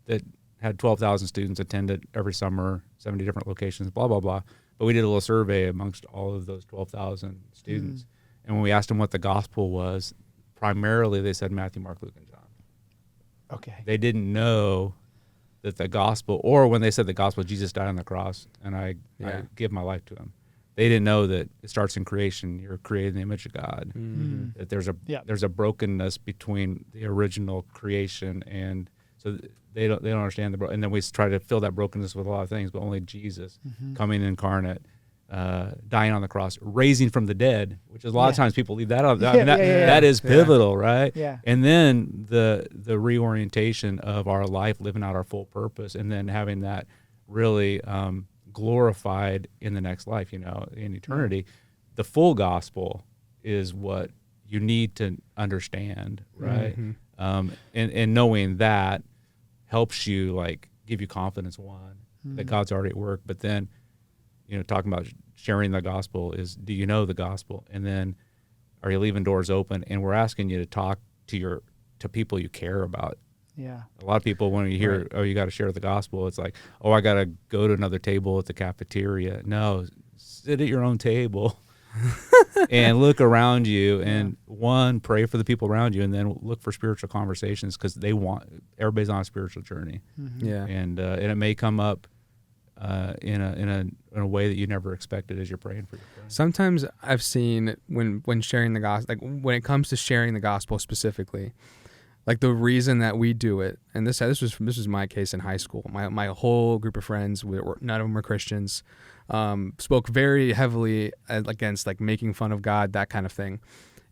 that had 12,000 students attended every summer, 70 different locations, blah, blah, blah. But we did a little survey amongst all of those 12,000 students. And when we asked them what the gospel was, primarily they said Matthew, Mark, Luke, and John. Okay. They didn't know that the gospel, or when they said the gospel, Jesus died on the cross and I give my life to him. They didn't know that it starts in creation. You're created in the image of God. That there's a brokenness between the original creation, and so they don't understand and then we try to fill that brokenness with a lot of things, but only Jesus coming incarnate, dying on the cross, raising from the dead, which is a lot of times people leave that out. That is pivotal, right? Yeah. And then the reorientation of our life, living out our full purpose, and then having that really glorified in the next life, in eternity. The full gospel is what you need to understand, right? And knowing that helps you, like, give you confidence, that God's already at work. But then, talking about sharing the gospel is, do you know the gospel? And then are you leaving doors open? And we're asking you to talk to people you care about. Yeah. A lot of people, when you hear, oh, you got to share the gospel, it's like, oh, I got to go to another table at the cafeteria. No, sit at your own table and look around you, and pray for the people around you, and then look for spiritual conversations, because everybody's on a spiritual journey. And it may come up in a way that you never expected as you're praying for your friends. Sometimes I've seen when sharing the gospel, like when it comes to sharing the gospel specifically, like the reason that we do it, and this was my case in high school. My whole group of friends, none of them were Christians, spoke very heavily against like making fun of God, that kind of thing.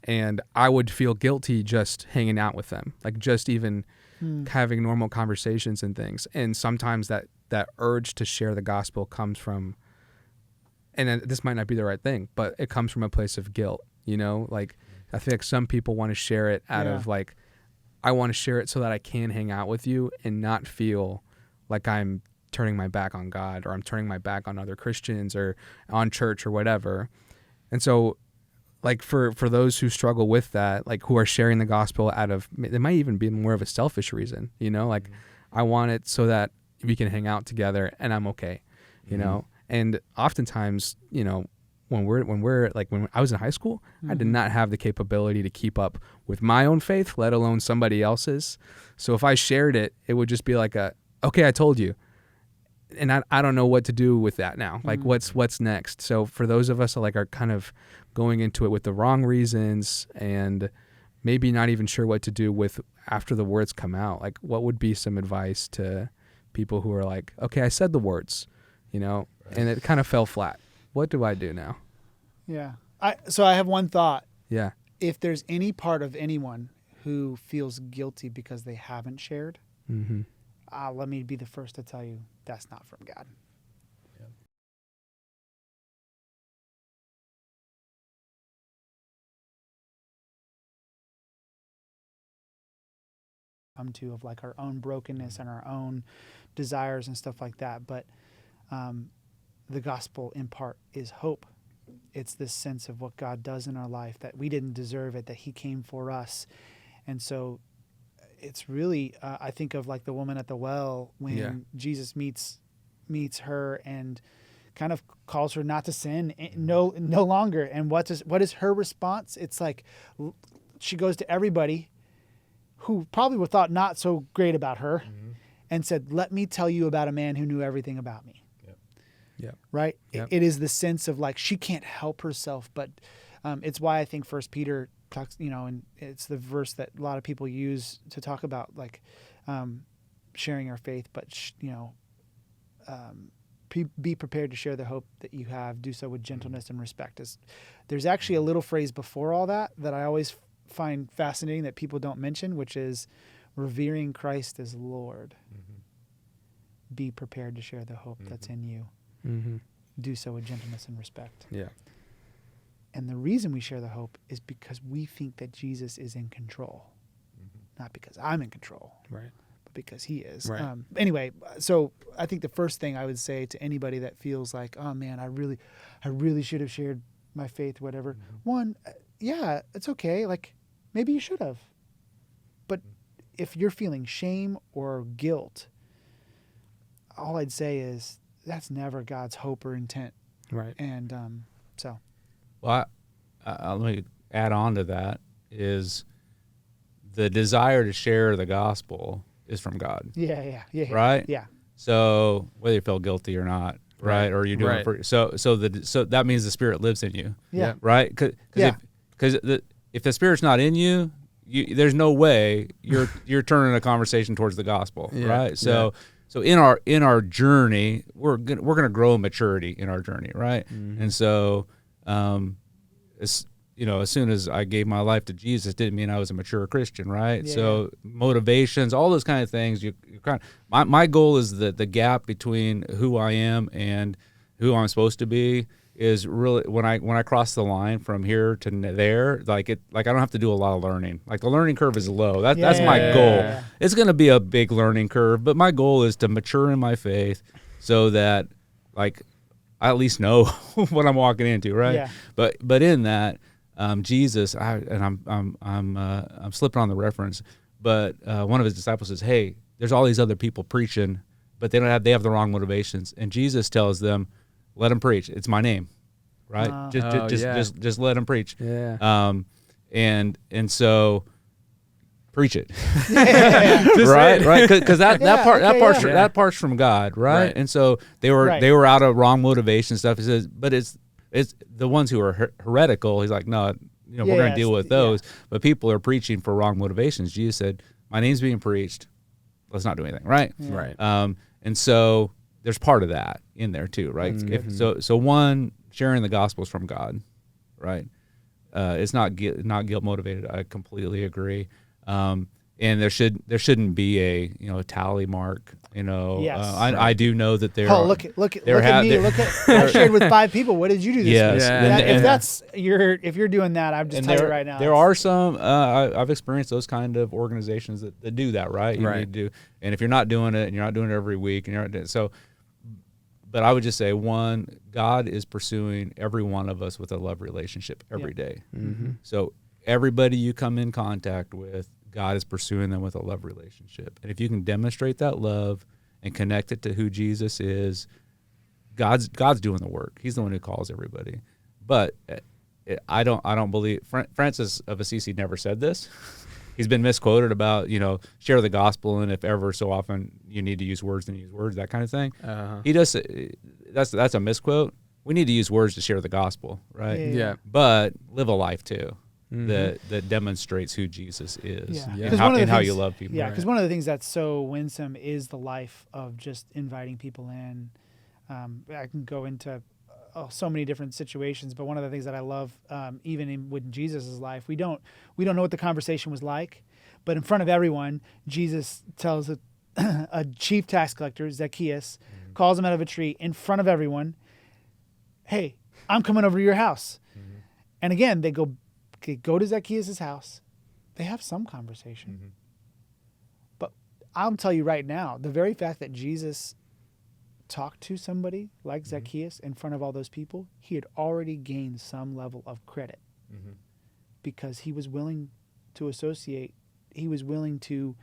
And I would feel guilty just hanging out with them, like just even having normal conversations and things. And sometimes that urge to share the gospel comes from, and this might not be the right thing, but it comes from a place of guilt, like I feel like some people want to share it out of like, I want to share it so that I can hang out with you and not feel like I'm turning my back on God, or I'm turning my back on other Christians or on church or whatever. And so like for those who struggle with that, like who are sharing the gospel out of, it might even be more of a selfish reason, like I want it so that we can hang out together and I'm okay, and oftentimes, when I was in high school, I did not have the capability to keep up with my own faith, let alone somebody else's. So if I shared it, it would just be like okay, I told you. And I don't know what to do with that now. Like what's next? So for those of us that are kind of going into it with the wrong reasons and maybe not even sure what to do with after the words come out, like what would be some advice to people who are like, okay, I said the words, and it kind of fell flat. What do I do now? Yeah. So I have one thought. Yeah. If there's any part of anyone who feels guilty because they haven't shared, let me be the first to tell you that's not from God. Yeah. Come to of like our own brokenness and our own desires and stuff like that. But the gospel in part is hope. It's this sense of what God does in our life, that we didn't deserve it, that he came for us. And so it's really, I think of like the woman at the well when Jesus meets her and kind of calls her not to sin no longer. And what is her response? It's like she goes to everybody who probably were thought not so great about her and said, let me tell you about a man who knew everything about me. Yeah. Right. Yep. It is the sense of like, she can't help herself, but it's why I think 1 Peter talks, and it's the verse that a lot of people use to talk about like sharing our faith, but be prepared to share the hope that you have. Do so with gentleness and respect. There's actually a little phrase before all that I always find fascinating that people don't mention, which is revering Christ as Lord. Be prepared to share the hope that's in you. Do so with gentleness and respect. Yeah. And the reason we share the hope is because we think that Jesus is in control, not because I'm in control, right? But because he is. Right. Anyway, so I think the first thing I would say to anybody that feels like, oh man, I really should have shared my faith, whatever. One, yeah, it's okay. Like maybe you should have, but if you're feeling shame or guilt, all I'd say is that's never God's hope or intent. Right. And so. Well, let me add on to that is the desire to share the gospel is from God. Yeah. Right? Yeah. So whether you feel guilty or not, right? Or you're doing it for, so that means the Spirit lives in you. Yeah. Right? Because if the Spirit's not in you, there's no way you're turning a conversation towards the gospel, right? So in our journey, we're gonna grow in maturity in our journey, right? And so, as soon as I gave my life to Jesus, didn't mean I was a mature Christian, right? Yeah. So motivations, all those kind of things. You kind of my goal is that the gap between who I am and who I'm supposed to be is really when I cross the line from here to there, like I don't have to do a lot of learning. Like the learning curve is low. That's my goal. Yeah. It's going to be a big learning curve, but my goal is to mature in my faith so that like I at least know what I'm walking into, right? Yeah. But in that, Jesus, I'm slipping on the reference, but one of his disciples says, "Hey, there's all these other people preaching, but they have the wrong motivations." And Jesus tells them, "Let them preach. It's my name, right? Just let them preach." Yeah. And so preach it, Right? right? Because that part's from God, right? And so they were out of wrong motivation stuff. He says, but it's the ones who are heretical. He's like, no, we're going to deal with those. Yeah. But people are preaching for wrong motivations. Jesus said, "My name's being preached. Let's not do anything," right? Yeah. Right. And so there's part of that in there too, right? So one, sharing the gospel is from God, right? It's not guilt motivated. I completely agree. And there shouldn't be a tally mark. Yes. I do know that there. Oh, look at me! Look at I shared with 5 people. What did you do this week? If you're doing that, I'm just telling you right now. There are some. I've experienced those kind of organizations that do that, right? You need to do, and if you're not doing it, and you're not doing it every week, and you're not doing it, so. But I would just say, one, God is pursuing every one of us with a love relationship every day. So everybody you come in contact with, God is pursuing them with a love relationship. And if you can demonstrate that love and connect it to who Jesus is, God's doing the work. He's the one who calls everybody. But I don't believe Francis of Assisi never said this. He's been misquoted about, share the gospel, and if ever so often you need to use words, then use words, that kind of thing. He does. That's a misquote. We need to use words to share the gospel, right? Yeah. But live a life too, that demonstrates who Jesus is Yeah. and how you love people. Yeah, because one of the things that's so winsome is the life of just inviting people in. I can go into so many different situations, but one of the things that I love, even with Jesus' life, we don't know what the conversation was like, but in front of everyone, Jesus tells a chief tax collector, Zacchaeus, calls him out of a tree in front of everyone, "Hey, I'm coming over to your house." And again, they go to Zacchaeus' house. They have some conversation. But I'll tell you right now, the very fact that Jesus talked to somebody like Zacchaeus in front of all those people, he had already gained some level of credit because he was willing to associate. He was willing to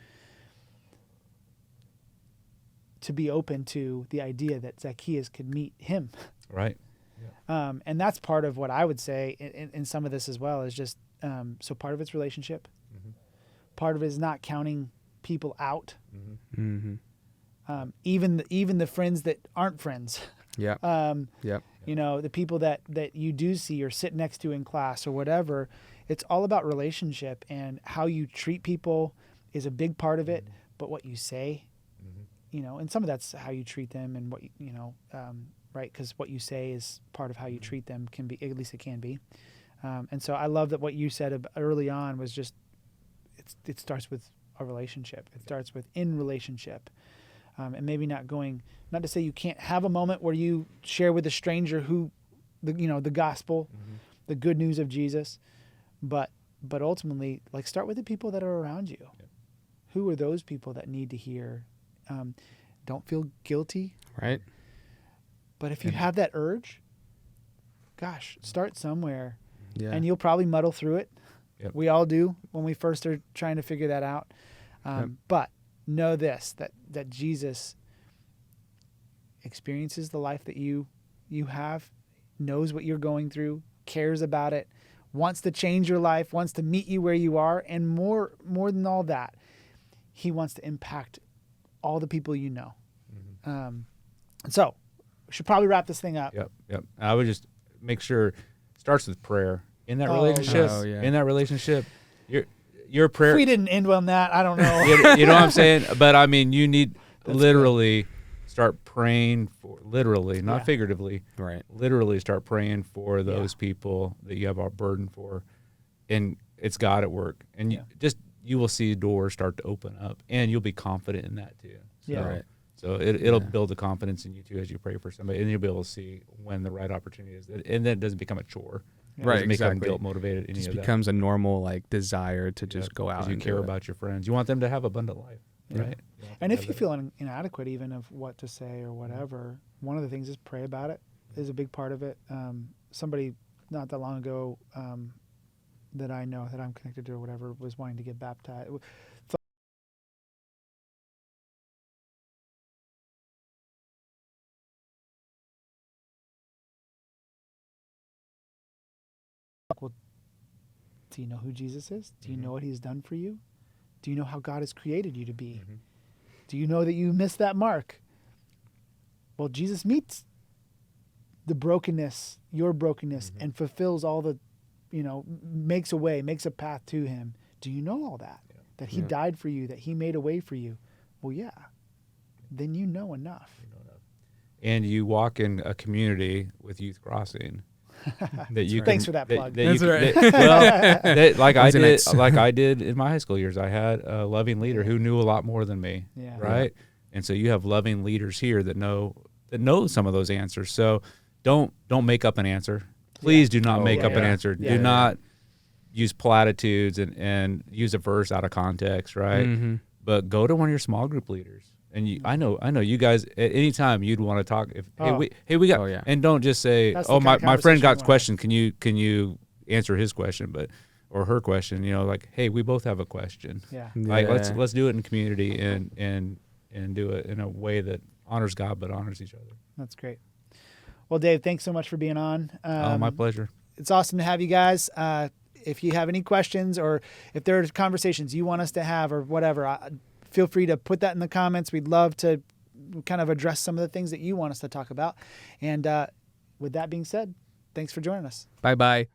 be open to the idea that Zacchaeus could meet him. Right. Yeah. And that's part of what I would say in some of this as well is just, so part of it's relationship. Part of it is not counting people out. Even the friends that aren't friends. Yeah. You know, the people that you do see or sit next to in class or whatever, it's all about relationship, and how you treat people is a big part of it, but what you say, you know, and some of that's how you treat them and what, right? Because what you say is part of how you treat them, can be, at least it can be. And so I love that what you said early on was just, it starts with a relationship. It starts with in relationship. And maybe not to say you can't have a moment where you share with a stranger the gospel, the good news of Jesus, but ultimately, like, start with the people that are around you. Yeah. Who are those people that need to hear? Don't feel guilty. Right. But if you have that urge, gosh, start somewhere. Yeah. And you'll probably muddle through it. Yep. We all do when we first are trying to figure that out. But know this, that Jesus experiences the life that you have, knows what you're going through, cares about it, wants to change your life, wants to meet you where you are, and more than all that, he wants to impact all the people you know. So we should probably wrap this thing up. Yep. I would just make sure it starts with prayer. In that relationship, in that relationship, your prayer. If we didn't end on that, I don't know. You know what I'm saying? But I mean, you need literally start praying for, literally, not figuratively, right? Literally start praying for those people that you have a burden for, and it's God at work, and you will see doors start to open up, and you'll be confident in that too. So, Right. So it'll build the confidence in you too as you pray for somebody, and you'll be able to see when the right opportunity is, and then it doesn't become a chore. Right, exactly. Guilt motivated. It just becomes a normal desire to just go out. You care about your friends. You want them to have abundant life, right? And if you feel inadequate, even of what to say or whatever, one of the things is pray about it. Is a big part of it. Somebody not that long ago that I know that I'm connected to or whatever was wanting to get baptized. Well, do you know who Jesus is? Do you know what he's done for you? Do you know how God has created you to be? Do you know that you missed that mark? Well, Jesus meets the brokenness, your brokenness, and fulfills all the, makes a way, makes a path to him. Do you know all that? Yeah. That he died for you, that he made a way for you? Well, yeah. Then you know enough. And you walk in a community with YouthCrossing. That you Thanks for that plug. That's right. Like I did in my high school years, I had a loving leader who knew a lot more than me. Yeah. Right. And so you have loving leaders here that know some of those answers. So don't make up an answer. Please do not make up an answer. Do not use platitudes and use a verse out of context. Right. But go to one of your small group leaders. And I know you guys at any time you'd want to talk. And don't just say, my friend got a question. Can you answer his question, or her question? Hey, we both have a question. Yeah. Let's do it in community and do it in a way that honors God but honors each other. That's great. Well, Dave, thanks so much for being on. My pleasure. It's awesome to have you guys. If you have any questions or if there are conversations you want us to have or whatever, feel free to put that in the comments. We'd love to kind of address some of the things that you want us to talk about. And with that being said, thanks for joining us. Bye-bye.